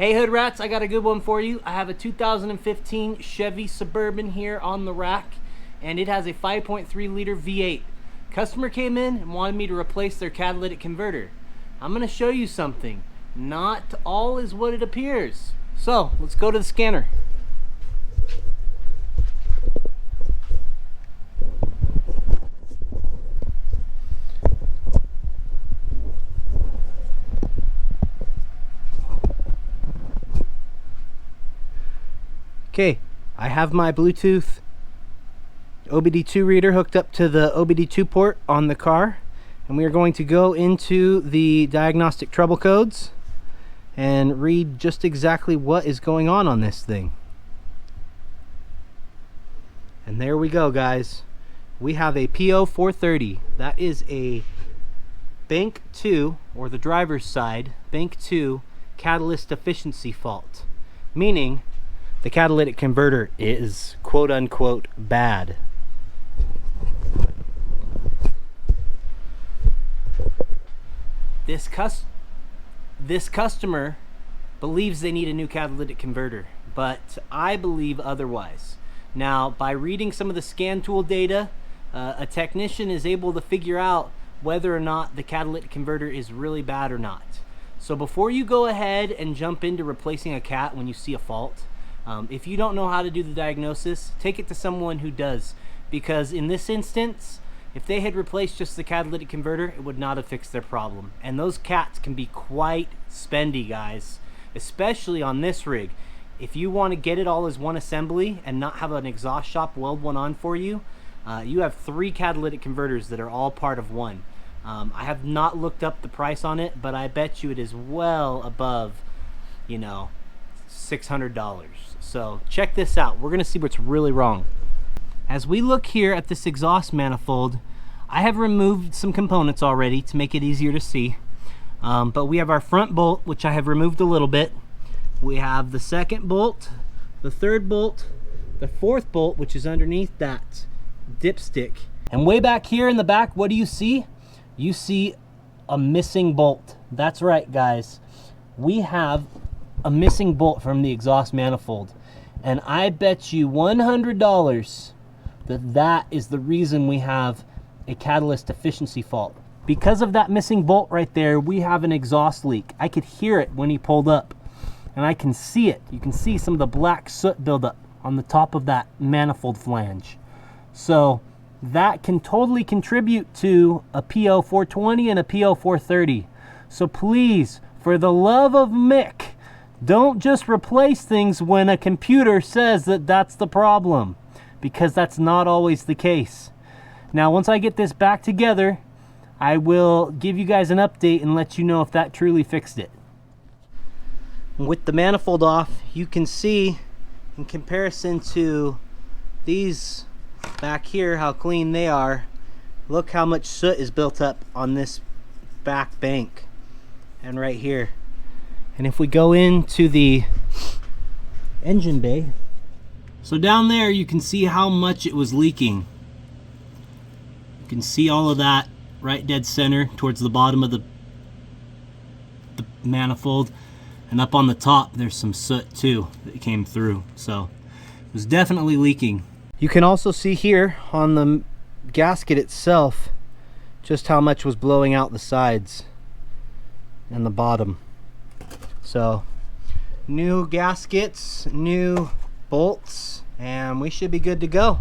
Hey Hood Rats, I got a good one for you. I have a 2015 Chevy Suburban here on the rack, and it has a 5.3 liter V8. Customer came in and wanted me to replace their catalytic converter. I'm gonna show you something. Not all is what it appears. So let's go to the scanner. Okay, I have my Bluetooth OBD2 reader hooked up to the OBD2 port on the car, and we are going to go into the diagnostic trouble codes and read just exactly what is going on this thing. And there we go, guys. We have a P0430. That is a bank 2, or the driver's side bank 2 catalyst efficiency fault, meaning the catalytic converter is quote unquote bad. This customer believes they need a new catalytic converter, but I believe otherwise. Now, by reading some of the scan tool data, a technician is able to figure out whether or not the catalytic converter is really bad or not. So before you go ahead and jump into replacing a cat when you see a fault, if you don't know how to do the diagnosis, take it to someone who does, because in this instance, if they had replaced just the catalytic converter, it would not have fixed their problem. And those cats can be quite spendy, guys, especially on this rig. If you want to get it all as one assembly and not have an exhaust shop weld one on for you, you have 3 catalytic converters that are all part of one. I have not looked up the price on it, but I bet you it is well above, you know, $600. So check this out. We're gonna see what's really wrong. As we look here at this exhaust manifold, I have removed some components already to make it easier to see. But we have our front bolt, which I have removed a little bit. We have the second bolt, the third bolt, the fourth bolt, which is underneath that dipstick. And way back here in the back, what do you see? You see a missing bolt. That's right, guys. We have a missing bolt from the exhaust manifold, and I bet you $100 that that is the reason we have a catalyst efficiency fault. Because of that missing bolt right there, we have an exhaust leak. I could hear it when he pulled up, and I can see it. You can see some of the black soot buildup on the top of that manifold flange. So that can totally contribute to a P0420 and a P0430. So please, for the love of Mick, don't just replace things when a computer says that that's the problem, because that's not always the case. Now, once I get this back together, I will give you guys an update and let you know if that truly fixed it. With the manifold off, you can see in comparison to these back here how clean they are. Look how much soot is built up on this back bank and right here. And if we go into the engine bay, so down there you can see how much it was leaking. You can see all of that right dead center towards the bottom of the manifold, and up on the top there's some soot too that came through, so it was definitely leaking. You can also see here on the gasket itself just how much was blowing out the sides and the bottom. So new gaskets, new bolts, and we should be good to go.